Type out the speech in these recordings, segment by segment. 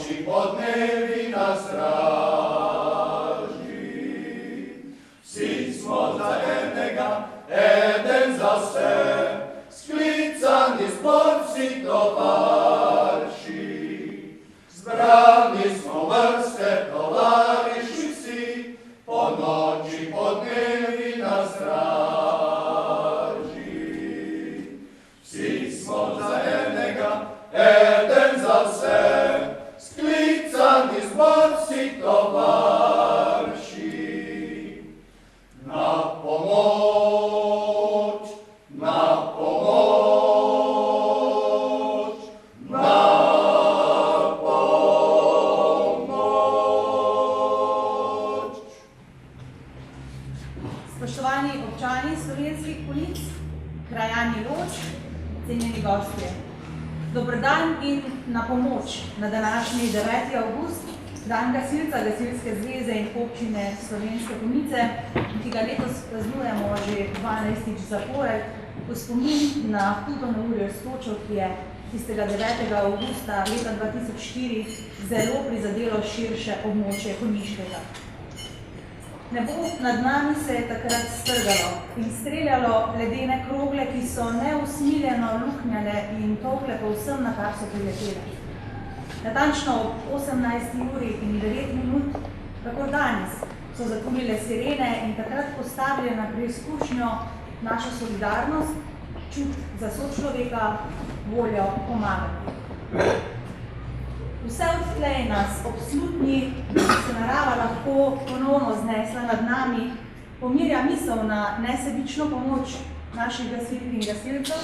noči podnevi na straži. Vsi smo za enega, eden za vse, sklicani zbor vsi tovarši. Zbrani smo vrste, tovariši vsi, po noči podnevi na straži. Vsi smo za enega, eden za vse, sklicani zbor vsi tovarši. Na pomoč, na pomoč, na pomoč. Spoštovani občani Slovenskih Konjic, krajani Loč, cenjeni gostje. Dober dan in na pomoč na današnji 9. avgust, dan gasilca Gasilske zveze in občine Slovenske Konjice, ki ga letos praznujemo že 12. zapored, v spomin na hudo neurje s točo, ki je tistega 9. avgusta leta 2004 zelo prizadelo širše območje Konjiškega. Nebo nad nami se je takrat strgalo in streljalo ledene krogle, ki so neusmiljeno luknjale in tolkle povsem, na kar so priletele. Natančno ob 18:09, tako danes, so zatunile sirene in takrat postavili na preizkušnjo našo solidarnost, čut za sočloveka, voljo pomagati. Vse odtlej nas ob slutnji, da se narava lahko ponovno znesla nad nami, pomirja misel na nesebično pomoč naših gasilk in gasilcev,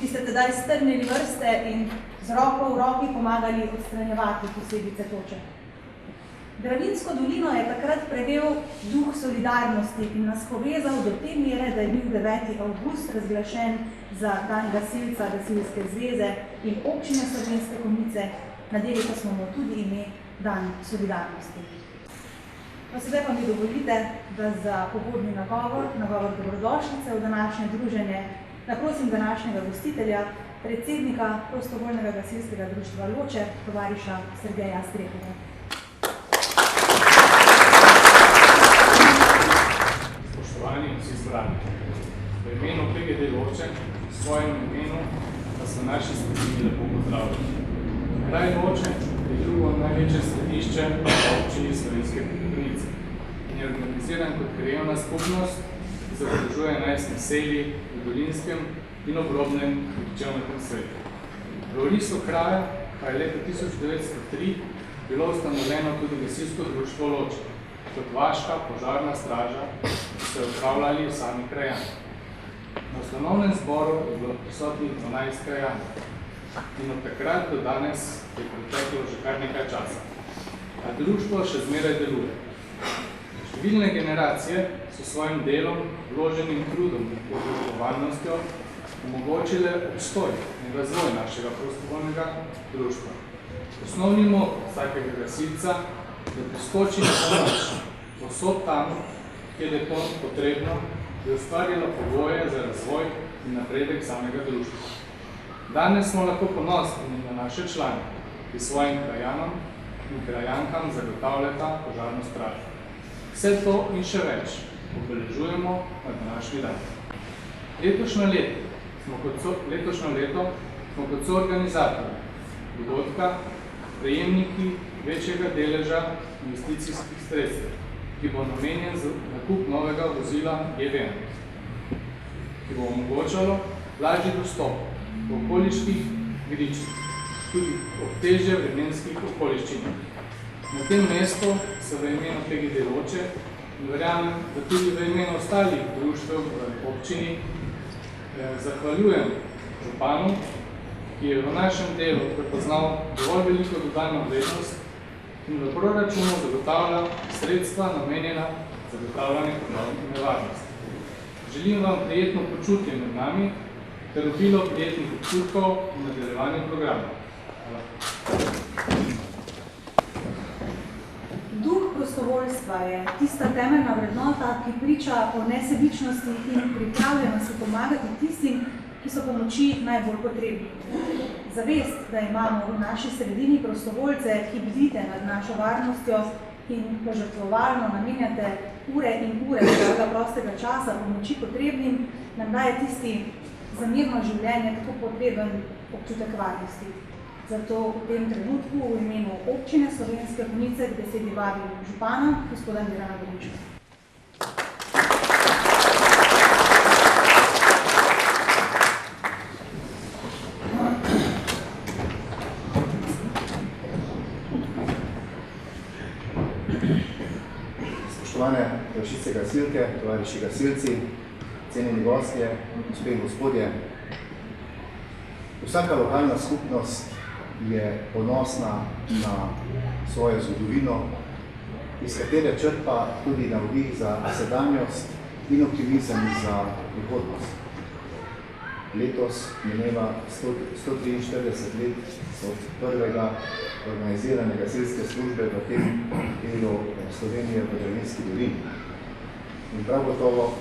ki ste tedaj strnili vrste in z roko v roki pomagali odstranjevati posledice toče. Dravinjsko dolino je takrat prevel duh solidarnosti in nas povezal do te mere, da je bil 9. avgust razglašen za dan gasilca Gasilske zveze in občine Slovenske Konjice, nadeli pa smo mu tudi ime Dan solidarnosti. No, sedaj pa mi dovolite, da za pogodni nagovor dobrodošlice v današnje druženje naprosim današnjega gostitelja, predsednika Prostovoljnega gasilskega društva Loče, tovariša Sergeja Strehova. Spoštovani vsi zbrani, v imenu PGD Loče, v svojem imenu pa so naši skupini lepo pozdravljeni. Kraj Loče je drugo največje središče v občini Slovenske Konjice in je organiziran kot krajevna skupnost, ki se združuje 11 naselij v Dolinskem in obrobnem Kričevnem svetu. V orisu kraja pa je leta 1903 bilo ustanovljeno tudi gasilsko društvo Loče, kot vaška požarna straža, ki so jo upravljali sami krajani. Na ustanovnem zboru je bilo prisotnih 12 krajanov. In od takrat do danes je preteklo že kar nekaj časa. A društvo še zmeraj deluje. Številne generacije so svojim delom, vloženim trudom in požrtvovalnostjo omogočile obstoj in razvoj našega prostovoljnega društva. Osnovni moto vsakega gasilca, da priskoči na pomoč povsod tam, kjer je to potrebno, je ustvarilo pogoje za razvoj in napredek samega društva. Danes smo lahko ponosni na naše člane, ki svojim krajanom in krajankam zagotavljata požarno stražo. Vse to in še več obeležujemo na današnji dan. Letošnje leto smo kot soorganizatorji dogodka prejemniki večjega deleža investicijskih sredstev, ki bo namenjen za nakup novega vozila GV1, ki bo omogočalo lažji dostop v okoliških gričih, tudi ob težje vremenskih okoliščinah. Na tem mestu se v imenu PGD Loče in verjamem, da tudi v imenu ostalih društev v občini zahvaljujem županu, ki je v našem delu prepoznal dovolj veliko dodano vrednost in v proračunu zagotavlja sredstva namenjena zagotavljanje poplavne varnosti. Želim vam prijetno počutje med nami ter obilo prijetnih občutkov in nadaljevanje programa. Hvala. Duh prostovoljstva je tista temeljna vrednota, ki priča o nesebičnosti in pripravljenosti pomagati tistim, ki so pomoči najbolj potrebni. zavest, da imamo v naši sredini prostovoljce, ki bdite nad našo varnostjo in požrtvovalno namenjate ure in ure svojega prostega časa pomoči potrebnim, nam daje tisti za mirno življenje tako potreben občutek varnosti. Zato v tem trenutku v imenu občine Slovenske Konjice k besedi vabim župana, gospoda Mirana Gorinčka. Spoštovane Vršice gasilke, tovariši gasilci, cenjeni gostje, gospe in gospodje. Vsaka lokalna skupnost je ponosna na svojo zgodovino, iz katere črpa tudi navdih za sedanjost in optimizem za prihodnost. Letos mineva 143 let od prvega organizirane gasilske službe v tem delu Slovenije v Dravinjski dolini. In prav gotovo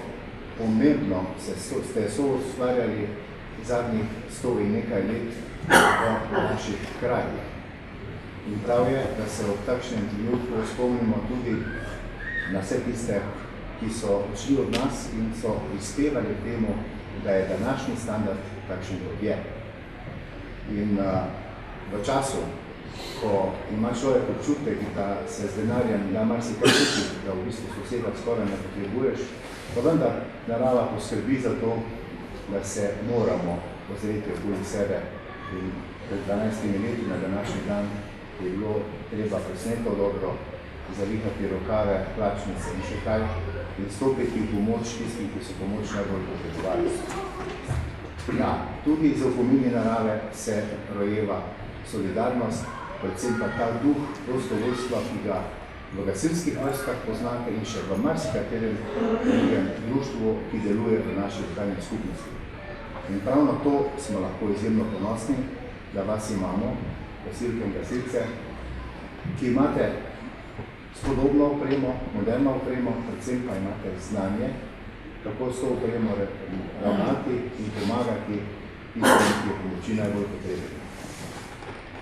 pomembno ste soustvarjali zadnjih 100 in nekaj let v naših krajih. In prav je, da se ob takšnem trenutku spomnimo tudi na vse tiste, ki so odšli od nas in so prispevali k temu, da je današnji standard takšen, kot je. In v času, ko ima človek občutek, da se z denarjem da marsikaj kupi, da v bistvu soseda skoraj ne potrebuješ, pa vendar narava poskrbi za to, da se moramo ozreti okoli sebe. In pred 12 leti na današnji dan je bilo treba presneto dobro zavihati rokave, plačnice in še kaj in stopiti v pomoč tistih, ki so pomoč najbolj potrebovali. Ja, tudi z opomini narave se rojeva solidarnost, predvsem pa ta duh prostovoljstva, ki ga v gasilskih vrstah poznate in še v marsikaterem drugem društvu, ki deluje v naši lokalni skupnosti. In prav na to smo lahko izjemno ponosni, da vas imamo, gasilke in gasilce, ki imate spodobno opremo, moderno opremo, predvsem pa imate znanje, kako s to opremo ravnati in pomagati tistim, ki je pomoči najbolj potrebni.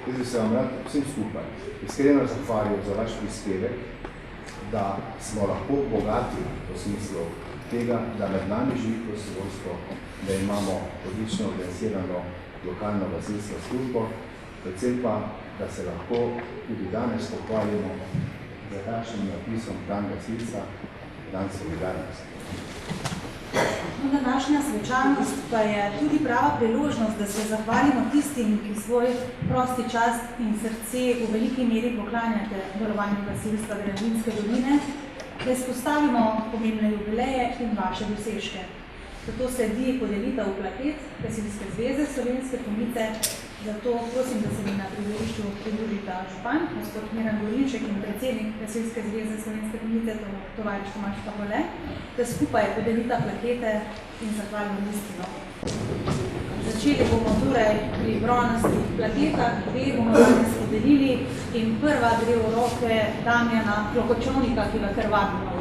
Jaz bi se vam rad vsem skupaj iskreno zahvalil za vaš prispevek, da smo lahko bogati v smislu tega, da med nami živi prostovoljstvo, da imamo odlično organizirano lokalno gasilsko službo, predvsem pa, da se lahko tudi danes pohvalimo za takšnim napisom Dan gasilca, Dan solidarnosti. Današnja svečanost pa je tudi prava priložnost, da se zahvalimo tistim, ki svoj prosti čas in srce v veliki meri poklanjate delovanju gasilstva Dravinjske doline, da izpostavimo pomembne jubileje in vaše dosežke. Zato sledi podelitev plaket Gasilske zveze Slovenske Konjice, zato prosim, da se mi na prizorišču pridružita župan, gospod Miran Gorinček in predsednik Gasilske zveze Slovenske Konjice, tovariš Tomaž Pavole, da skupaj podelita plakete in zahvalimo listino. Začeli bomo torej pri bronastih plaketah, dve bomo danes podelili in prva gre v roke Damjana Klokočovnika, ki ga kar vabimo.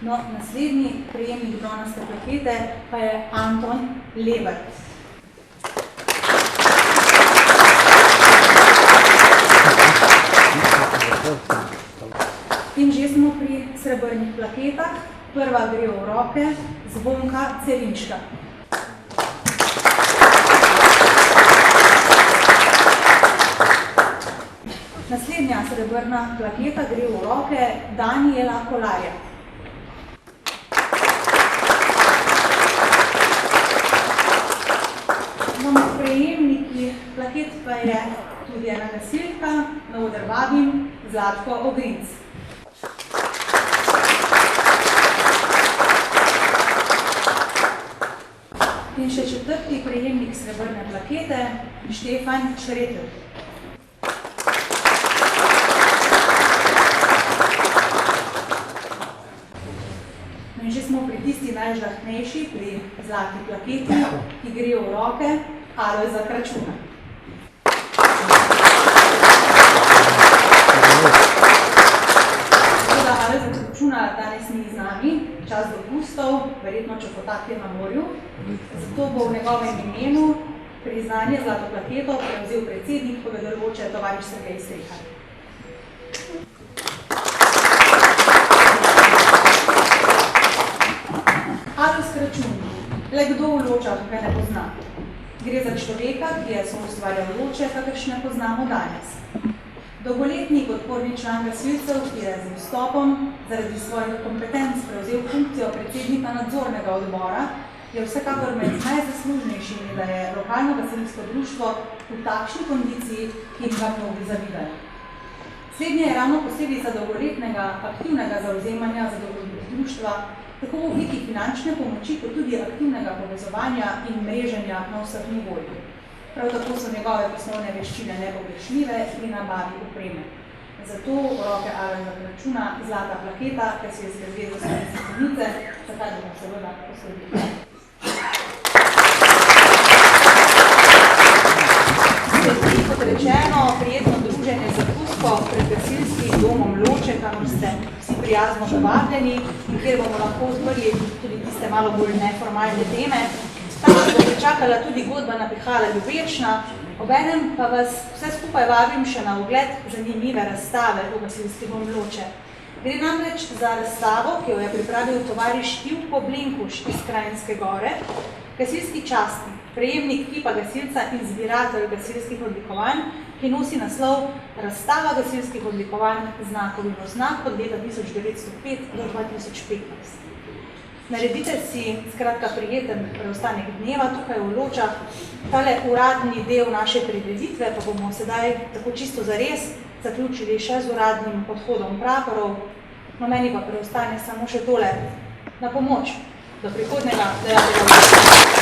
No, naslednji prejemnik bronaste plakete pa je Anton Lebert. In že smo pri srebrnih plaketah. Prva gre v roke Zvonka Cerinčka. Naslednja srebrna plaketa gre v roke Danijela Kolarja. Prejemniki plaket pa je tudi ena gasilka, na oder vabim Zlatko Ogrinc. In še četrti prejemnik srebrne plakete, Štefan Šretel. In že smo pri tisti najžlahtnejši, pri zlati plaketi, ki gre v roke Alojza Kračuna. Alojza Kračuna danes ni z nami, čas dopustov, verjetno čofotake na morju. Zato bo v njegovem imenu priznanje zlato plaketo prevzel predsednik povedoroče tovariš Sergej Strehar. Adolf Kračun. Le kdo v Ločah ga ne pozna? Gre za človeka, ki je soustvarjal Loče, kakršne poznamo danes. Dolgoletni podporni član gasilcev, ki je z vstopom zaradi svojih kompetenc prevzel funkcijo predsednika nadzornega odbora, je vsekakor med najzaslužnejšimi, da je lokalno gasilsko društvo v takšni kondiciji, ki ga mnogi zavidajo. Slednje je ravno posledica dolgoletnega aktivnega zavzemanja za dobrobit društva, tako v obliki finančne pomoči, kot tudi aktivnega povezovanja in mreženja na vseh nivojih. Prav tako so njegove poslovne veščine nepogrešljive pri nabavi opreme. Zato v roke Adolfa Kračuna zlata plaketa, Gasilske zveze Slovenske Konjice, za kar bomo seveda posledili. Sledi, kot rečeno, prijetno druženje za Tusko pred gasilskim domom Loče, kamor ste vsi prijazno povabljeni in kjer bomo lahko odprli tudi tiste malo bolj neformalne teme. Tam bo pričakala tudi godba Napihala Ljubečna, obenem pa vas vse skupaj vabim še na ogled zanimive razstave v gasilski dom Loče. Gre namreč za razstavo, ki jo je pripravil tovariš Ivko Blenkuš iz Krajinske Gore, gasilski častnik, prejemnik tipa gasilca in zbiratelj gasilskih odlikovanj, ki nosi naslov Razstava gasilskih odlikovanj znakovi znak od leta 1905 do 2015. Naredite si skratka prijeten preostanek dneva tukaj v Ločah. Tale uradni del naše prireditve pa bomo sedaj tako čisto zares zaključili še z uradnim odhodom praporov. No, meni pa preostane samo še tole na pomoč do prihodnega dejavnega.